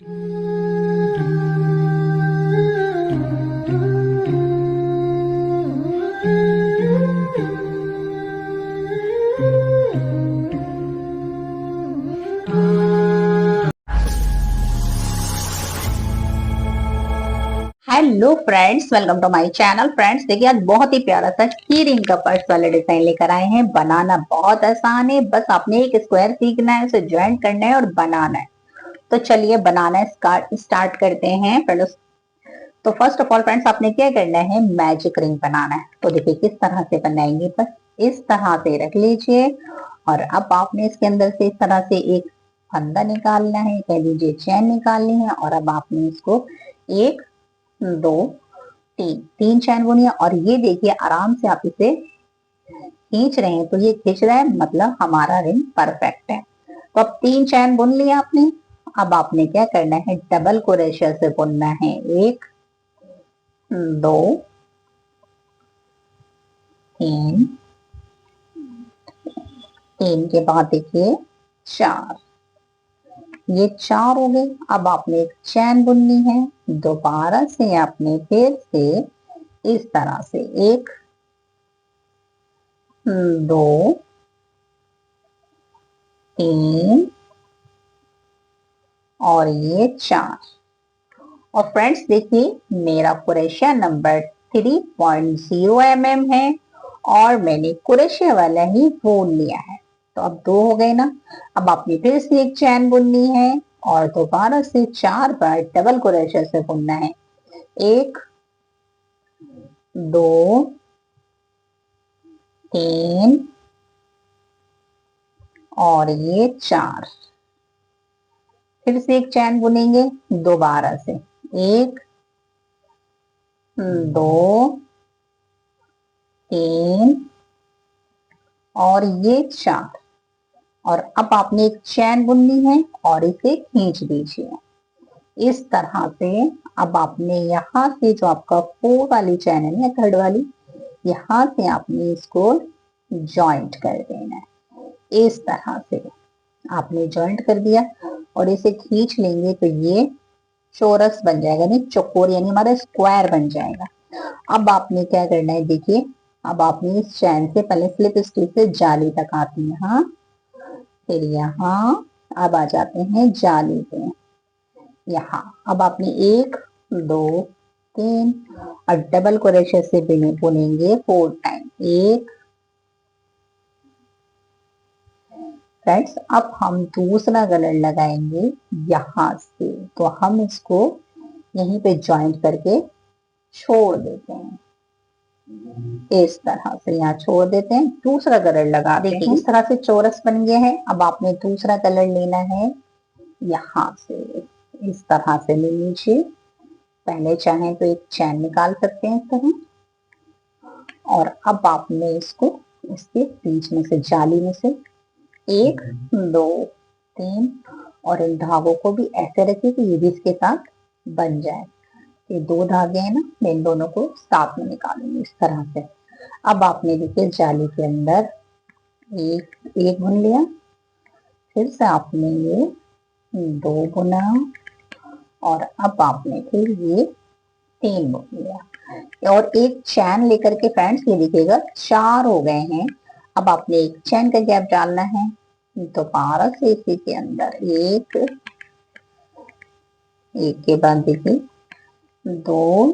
Hello friends, welcome to my channel. Friends देखिए, आज बहुत ही प्यारा सा की रिंग का पर्स वाला डिजाइन लेकर आए हैं। बनाना बहुत आसान है, बस आपने एक स्क्वायर सीखना है, उसे ज्वाइंट करना है और बनाना है। तो चलिए बनाना स्टार्ट करते हैं। पहले तो फर्स्ट ऑफ ऑल फ्रेंड्स, आपने क्या करना है, मैजिक रिंग बनाना है। तो देखिए किस तरह से बनाएंगे, बस इस तरह से रख लीजिए और अब आपने इसके अंदर से इस तरह से एक फंदा निकालना है, कह लीजिए चैन निकालनी है। और अब आपने इसको एक, दो, तीन तीन चैन बुनी है। और ये देखिए आराम से आप इसे खींच रहे हैं, तो ये खींच रहा है मतलब हमारा रिंग परफेक्ट है। तो अब तीन चैन बुन लिया आपने। अब आपने क्या करना है, डबल क्रोशे से बुनना है। एक, दो, तीन, तीन के बाद देखिए चार, ये चार हो गए। अब आपने एक चैन बुननी है। दोबारा से आपने फिर से इस तरह से एक, दो, तीन और ये चार। और फ्रेंड्स देखिए, मेरा कुरेशिया नंबर 3.0 mm है और मैंने कुरेशिया वाला ही बुन लिया है। तो अब दो हो गए ना। अब आपने फिर से एक चैन बुननी है और दोबारा से चार बार डबल कुरेशिया से बुनना है। एक, दो, तीन और ये चार। फिर से एक चैन बुनेंगे दोबारा से। एक, दो, तीन और ये चार। और अब आपने एक चैन बुननी है और इसे खींच दीजिए इस तरह से। अब आपने यहाँ से जो आपका फोर वाली चैन है ना, थर्ड वाली, यहाँ से आपने इसको जॉइंट कर देना है। इस तरह से आपने जॉइंट कर दिया और इसे खींच लेंगे तो ये चौरस बन जाएगा, नहीं चौकोर, यानी हमारा स्क्वायर बन जाएगा। अब आपने क्या करना है, देखिए अब आपने इस चैन से पहले स्लिप स्टिच से जाली तक आती है, हाँ, फिर यहाँ अब आ जाते हैं जाली पे। यहाँ अब आपने एक, दो, तीन और डबल क्रोशे से बुनेंगे 4 टाइम। एक, फ्रेंड्स अब हम दूसरा कलर लगाएंगे यहाँ से, तो हम इसको यहीं पे ज्वाइंट करके छोड़ देते हैं। इस तरह से यहाँ छोड़ देते हैं, दूसरा कलर लगाते हैं। देखिए इस तरह से चौरस बन गया है। अब आपने दूसरा कलर लेना है, यहाँ से इस तरह से ले लीजिए। पहले चाहें तो एक चैन निकाल सकते हैं इस तरह। और अब आपने इसको इसके बीच में से, जाली में से एक, दो, तीन और इन धागों को भी ऐसे रखिए कि ये भी इसके साथ बन जाए। ये दो धागे हैं ना, मैं इन दोनों को साथ में निकालूंगी इस तरह से। अब आपने देखिए जाली के अंदर एक एक बुन लिया, फिर से आपने ये दो बुना और अब आपने फिर ये तीन बुन लिया और एक चैन लेकर के फ्रेंड्स ये देखिएगा चार हो गए हैं। अब आपने एक चैन का गैप डालना है, दोबारा से इसी के अंदर एक, एक के बाद देखिए दो,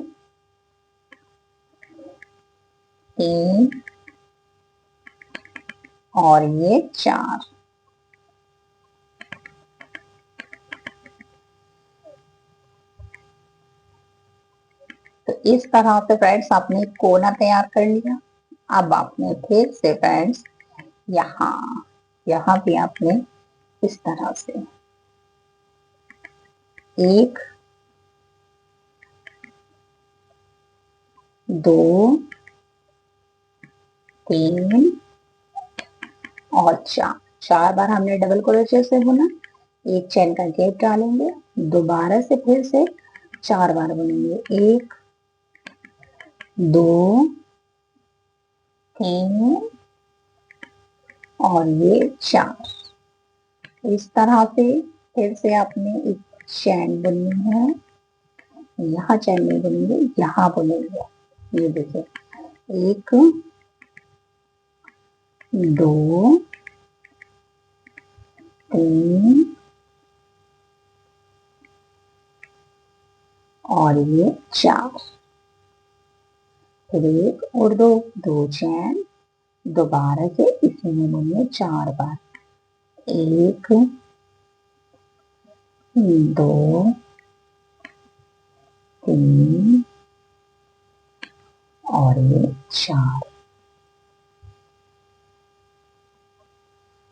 तीन और ये चार। तो इस तरह से फ्रेंड्स आपने कोना तैयार कर लिया। अब आपने फिर से फ्रेंड्स यहाँ यहाँ भी आपने इस तरह से एक, दो, तीन और चार। चार बार हमने डबल क्रोशे से बुना, एक चैन का गैप डालेंगे, दोबारा से फिर से चार बार बुनेंगे। एक, दो, तीन और ये चार। इस तरह से फिर से आपने एक चैन बुननी है, यहाँ चैन नहीं बुनेंगे, यहाँ बुनेंगे। ये देखिए, 1 2 3 और ये 4, फिर 1 और 2 चैन, दोबारा से इसी में बुनिए 4 बार। 1 2 3 और ये 4।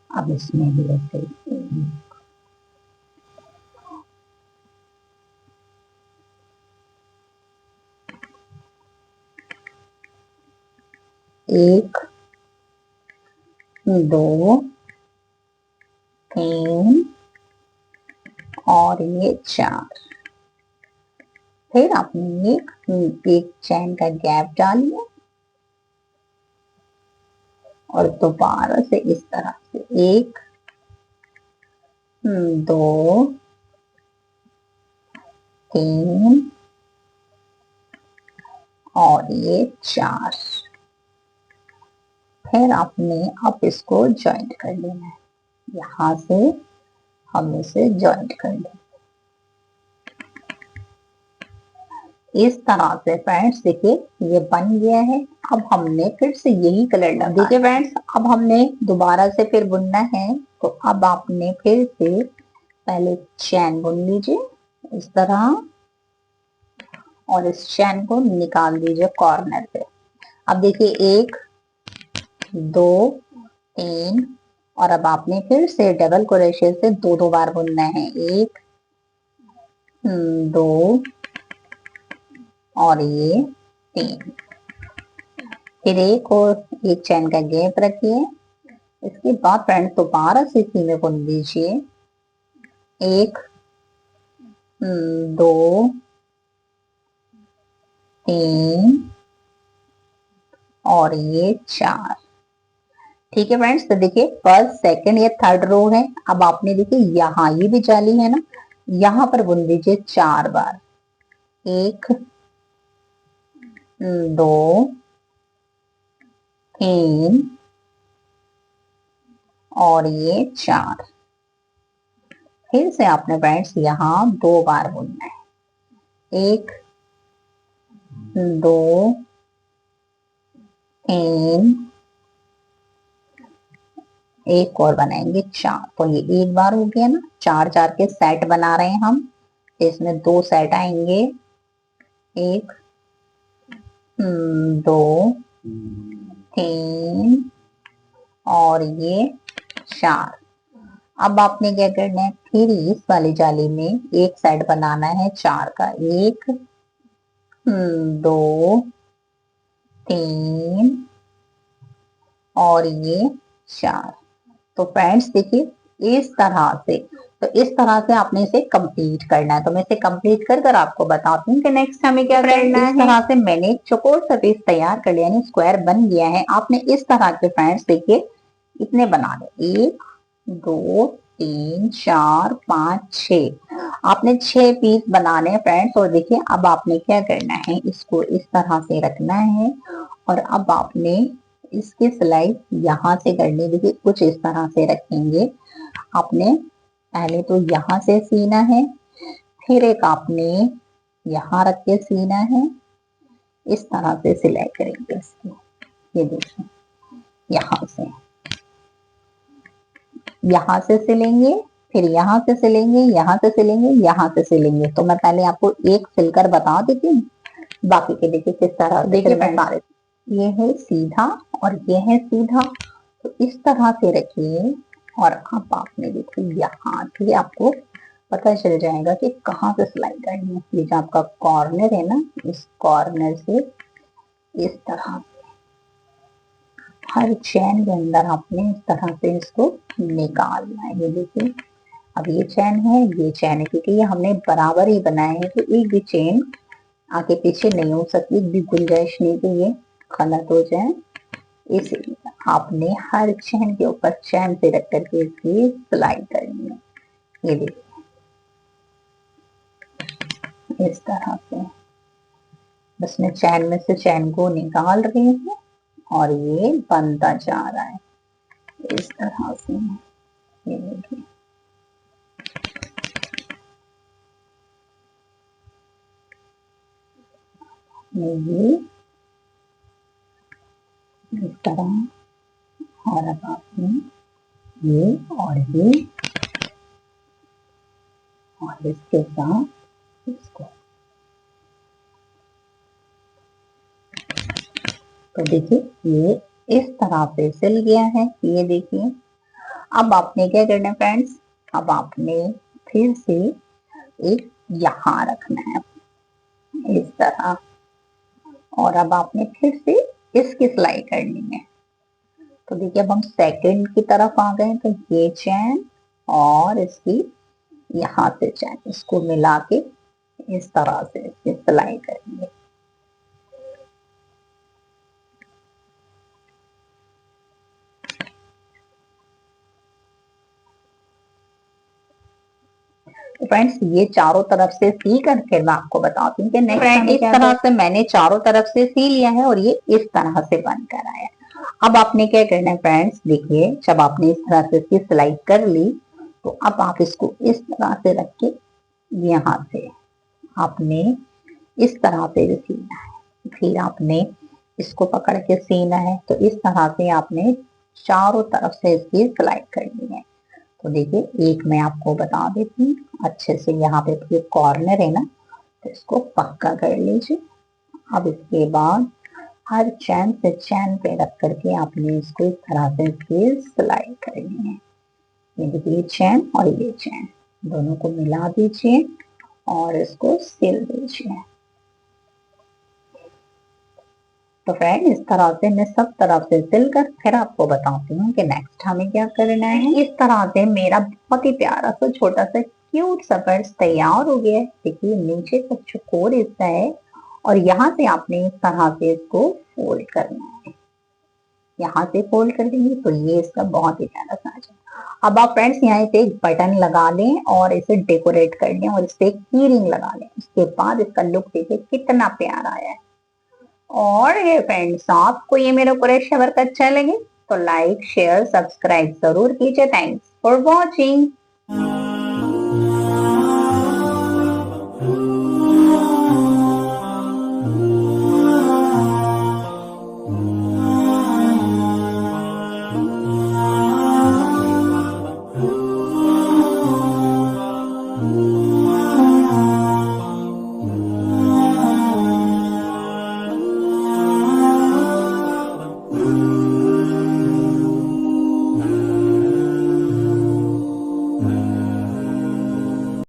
अब इसमें भी ऐसे 1 2 3 और ये 4। फिर आपने एक चैन का गैप डालिए और दोबारा से इस तरह से 1 2 3 और ये 4। फिर आपने अब इसको ज्वाइंट कर लेना है, यहाँ से हम इसे ज्वाइंट कर लेंगे इस तरह से। फ्रेंड्स देखिए ये बन गया है। अब हमने फिर से यही कलर लगा, देखिए फ्रेंड्स अब हमने दोबारा से फिर बुनना है। तो अब आपने फिर से पहले चैन बुन लीजिए इस तरह और इस चैन को निकाल दीजिए कॉर्नर पे। अब देखिए 1 2 3 और अब आपने फिर से डबल क्रोशे से 2 बार बुनना है। 1 2 और ये 3, फिर एक चैन का गैप रखिए। इसके बाद फ्रेंड्स दोबारा से इसी में बुन लीजिए। 1 2 3 और ये 4। ठीक है फ्रेंड्स, तो देखिए फर्स्ट सेकंड ये थर्ड रो है। अब आपने देखिए यहाँ ये भी जाली है ना, यहाँ पर बुन दीजिए 4 बार। 1 2 3 और ये 4। फिर से आपने फ्रेंड्स यहाँ 2 बार बुनना है। 1 2 3 एक और बनाएंगे 4। तो ये एक बार हो गया ना, 4 4 के सेट बना रहे हैं हम। इसमें 2 सेट आएंगे, 1 2 3 और ये 4। अब आपने क्या करना है, फिर इस वाली जाली में एक सेट बनाना है 4 का। 1 2 3 और ये 4। तो फ्रेंड्स देखिए इस तरह से, तो इस तरह से आपने इसे कंप्लीट करना है। तो मैं इसे कंप्लीट कर कर आपको बताती हूँ कि नेक्स्ट हमें क्या करना है। इस तरह से मैंने एक चौकोर सा पीस तैयार कर लिया, यानी स्क्वायर बन गया है। आपने इस तरह के फ्रेंड्स देखिए इतने बना ले, 1 2 3 4 5 6। आपने 6 पीस बनाने हैं फ्रेंड्स। और देखिए अब आपने क्या करना है, इसको इस तरह से रखना है और अब आपने इसकी सिलाई यहाँ से करनी। देखिए कुछ इस तरह से रखेंगे। आपने पहले तो यहाँ से सीना है, फिर एक आपने यहाँ रख के सीना है। इस तरह से सिलाई करेंगे इसकी। ये देखिए यहाँ से सिलेंगे, फिर यहाँ से सिलेंगे, यहाँ से सिलेंगे, यहाँ से सिलेंगे। तो मैं पहले आपको एक सिलकर बता देती हूँ, बाकी के देखिए किस तरह। देखिए मैं ये है सीधा और ये है सीधा, तो इस तरह से रखिए। और अब आपने देखिए यहाँ से आपको पता चल जाएगा कि कहाँ से सिलाई करनी है। ये जो आपका कॉर्नर है ना, इस कॉर्नर से इस तरह हर चैन के अंदर आपने इस तरह से इसको निकालना है। ये देखिए अब ये चैन है, ये चैन है, क्योंकि ये हमने बराबर ही बनाए हैं। तो एक भी चेन आगे पीछे नहीं हो सकती, एक भी गुंजाइश नहीं कि ये गलत हो जाए। इसलिए आपने हर चैन के ऊपर चैन से रख करके इसकी सिलाई करनी है। ये देखिए इस तरह से बस मैं चैन में से चैन को निकाल रही हूँ और ये बनता जा रहा है इस तरह से। ये देखिए ये इस तरह, और अब आपने ये और इसके साथ इसको, तो देखिए ये इस तरह से सिल गया है। ये देखिए अब आपने क्या करना है फ्रेंड्स, अब आपने फिर से एक यहाँ रखना है इस तरह, और अब आपने फिर से इसकी सिलाई करनी है। तो देखिए अब हम सेकंड की तरफ आ गए, तो ये चैन और इसकी यहाँ से चैन, इसको मिला के इस तरह से इसकी सिलाई करेंगे। तो फ्रेंड्स ये चारों तरफ से सी कर फिर मैं आपको बताती हूँ कि नेक्स्ट इस तरह से मैंने चारों तरफ से सी लिया है और ये इस तरह से बनकर आया। अब आपने क्या करना है फ्रेंड्स, देखिए जब आपने इस तरह से इसकी सिलाई कर ली तो अब आप इसको इस तरह से रख के यहाँ से आपने इस तरह से भी सीना है, फिर आपने इसको पकड़ के सीना है। तो इस तरह से आपने चारों तरफ से इसकी सिलाई करनी है। तो देखिए एक मैं आपको बता देती हूँ अच्छे से, यहाँ पे ये कॉर्नर है ना, तो इसको पक्का कर लीजिए। अब इसके बाद हर चैन से चैन पे रख करके आपने इसको इस तरह से इसकी सिलाई करनी है। ये देखिए चैन और ये चैन दोनों को मिला दीजिए और इसको सिल दीजिए। तो फ्रेंड इस तरह से मैं सब तरफ से सिलकर फिर आपको बताती हूँ कि नेक्स्ट हमें क्या करना है। इस तरह से मेरा बहुत ही प्यारा सा छोटा सा क्यूट सा पर्स तैयार हो गया है। देखिए नीचे का चौकोर हिस्सा है और यहाँ से आपने इस तरह से इसको फोल्ड करना है। यहाँ से फोल्ड कर देंगे तो ये इसका बहुत ही प्यारा सा आ जाएगा। अब आप फ्रेंड्स यहाँ पे एक बटन लगा लें और इसे डेकोरेट कर लें और इस पे एक की रिंग लगा लें। उसके बाद इसका लुक देखिए कितना प्यारा आया है। और ये फ्रेंड्स आपको ये मेरा पूरा वर्क अच्छा लगे तो लाइक शेयर सब्सक्राइब जरूर कीजिए। Thanks for watching.